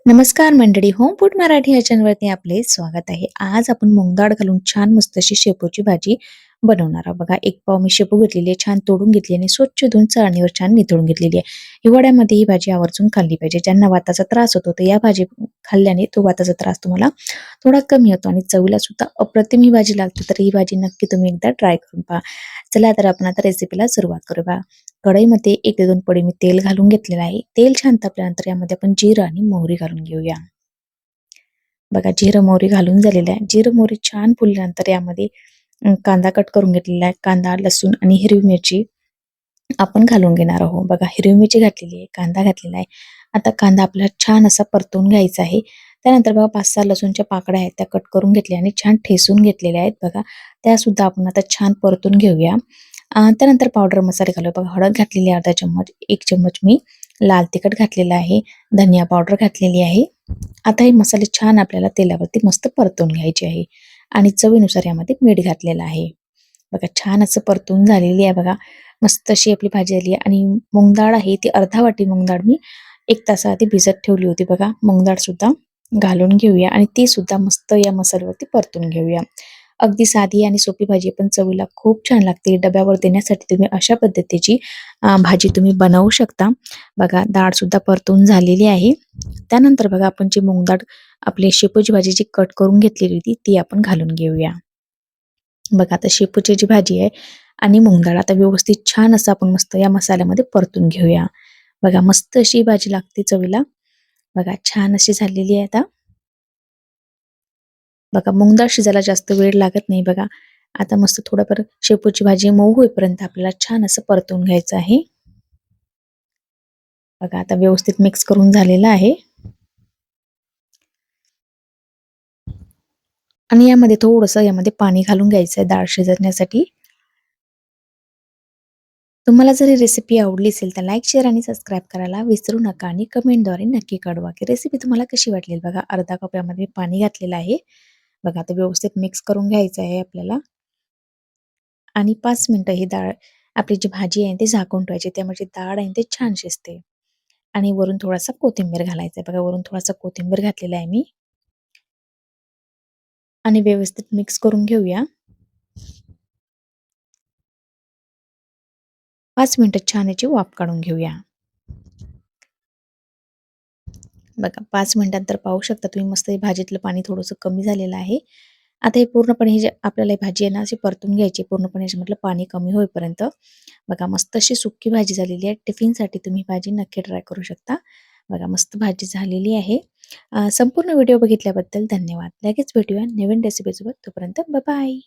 नमस्कार मंडळी, home food Marathi या चॅनलवरती आपले स्वागत आहे. आज आपण मूग डाळ घालून छान मस्त अशी शेपूची भाजी बनवणार आहोत. बघा, एक पाव मी शेपू घेतलेली आहे, छान तोडून घेतली आणि स्वच्छ धुवून चाळणीवर छान निथळून घेतलेली आहे. हिवाळ्यामध्ये ही भाजी आवर्जून खाल्ली पाहिजे. ज्यांना वाताचा त्रास होतो, तर या भाजी खाल्ल्याने तो वाताचा त्रास तुम्हाला थोडा कमी होतो आणि चवीला सुद्धा अप्रतिम ही भाजी लागते. तर ही भाजी नक्की तुम्ही एकदा ट्राय करून पहा. चला तर आपण आता रेसिपीला सुरुवात करूया. कढईमध्ये 1 ते 2 पळी मी तेल घालून घेतलेलं आहे. तेल छान तापल्यानंतर यामध्ये आपण जिरं आणि मोहरी घालून घेऊया. बघा, जिरं मोहरी घालून झालेलं आहे. जिरं मोहरी छान फुलल्यानंतर यामध्ये कांदा कट करून घेतलेला आहे. कांदा, लसूण आणि हिरवी मिरची आपण घालून घेणार आहोत. बघा, हिरवी मिरची घातलेली आहे, कांदा घातलेला आहे. आता कांदा आपल्याला छान असा परतून घ्यायचा आहे. त्यानंतर बघा 5-6 लसूणच्या पाकळ्या आहेत, त्या कट करून घेतल्या आणि छान ठेचून घेतलेल्या आहेत. बघा, त्यासुद्धा आपण आता छान परतून घेऊया. त्यानंतर पावडर मसाले घालूया. बघा, हळद घातलेली आहे अर्धा चम्मच, 1 चम्मच मी लाल तिखट घातलेलं आहे, धनिया पावडर घातलेली आहे. आता हे मसाले छान आपल्याला तेलावरती मस्त परतून घ्यायचे आहे आणि चवीनुसार यामध्ये मीठ घातलेलं आहे. बघा, छान असं परतून झालेली आहे. बघा, मस्त अशी आपली भाजी आली आहे आणि मूग डाळ आहे ती अर्धा वाटी मूग डाळ मी 1 तासाआधी भिजत ठेवली होती. बघा, मूग डाळ सुद्धा घालून घेऊया आणि ती सुद्धा मस्त या मसाल्यावरती परतून घेऊया. अगदी साधी आणि सोपी भाजी पण चवीला खूप छान लागते. डब्यावर देण्यासाठी तुम्ही अशा पद्धतीची भाजी तुम्ही बनवू शकता. बघा, डाळ सुद्धा परतून झालेली आहे. त्यानंतर बघा, आपण जी मूग डाळ आपली शेपूची भाजी जी कट करून घेतलेली होती ती आपण घालून घेऊया. बघा, आता शेपूची जी भाजी आहे आणि मूग डाळ आता व्यवस्थित छान असं आपण मस्त या मसाल्यामध्ये परतून घेऊया. बघा, मस्त अशी भाजी लागते चवीला. बघा, छान अशी झालेली आहे आता. बघा, मूग डाळ शिजायला जास्त वेळ लागत नाही. बघा, आता मस्त थोडंफार शेपूची भाजी मऊ होईपर्यंत आपल्याला छान असं परतून घ्यायचं आहे. बघा, आता व्यवस्थित मिक्स करून झालेलं आहे आणि यामध्ये थोडंसं यामध्ये पाणी घालून घ्यायचं आहे डाळ शिजवण्यासाठी. तुम्हाला जर ही रेसिपी आवडली असेल तर लाईक, शेअर आणि सबस्क्राईब करायला विसरू नका आणि कमेंटद्वारे नक्की कळवा की रेसिपी तुम्हाला कशी वाटली. बघा, अर्धा कप यामध्ये पाणी घातलेलं आहे. बघा, आता व्यवस्थित मिक्स करून घ्यायचं आहे आपल्याला आणि 5 मिनिटं ही डाळ आपली जी भाजी आहे ती झाकून ठेवायची. त्यामुळे जी डाळ आहे ती छान शिजते आणि वरून थोडासा कोथिंबीर घालायचा आहे. बघा, वरून थोडासा कोथिंबीर घातलेला आहे मी आणि व्यवस्थित मिक्स करून घेऊया. 5 मिनिटं छान याची वाफ काढून घेऊया. बघा, 5 मिनिटानंतर पाहू शकता तुम्ही मस्त हे भाजीतलं पाणी थोडंसं कमी झालेलं आहे. आता हे पूर्णपणे ही जी आपल्याला ही भाजी आहे ना अशी परतून घ्यायची पूर्णपणे याच्यामधलं पाणी कमी होईपर्यंत. बघा, मस्त अशी सुक्की भाजी झालेली आहे. टिफिनसाठी तुम्ही भाजी नक्की ट्राय करू शकता. बघा, मस्त भाजी झालेली आहे. संपूर्ण व्हिडिओ बघितल्याबद्दल धन्यवाद. लगेच भेटूया नवीन रेसिपीसोबत. तोपर्यंत बाय.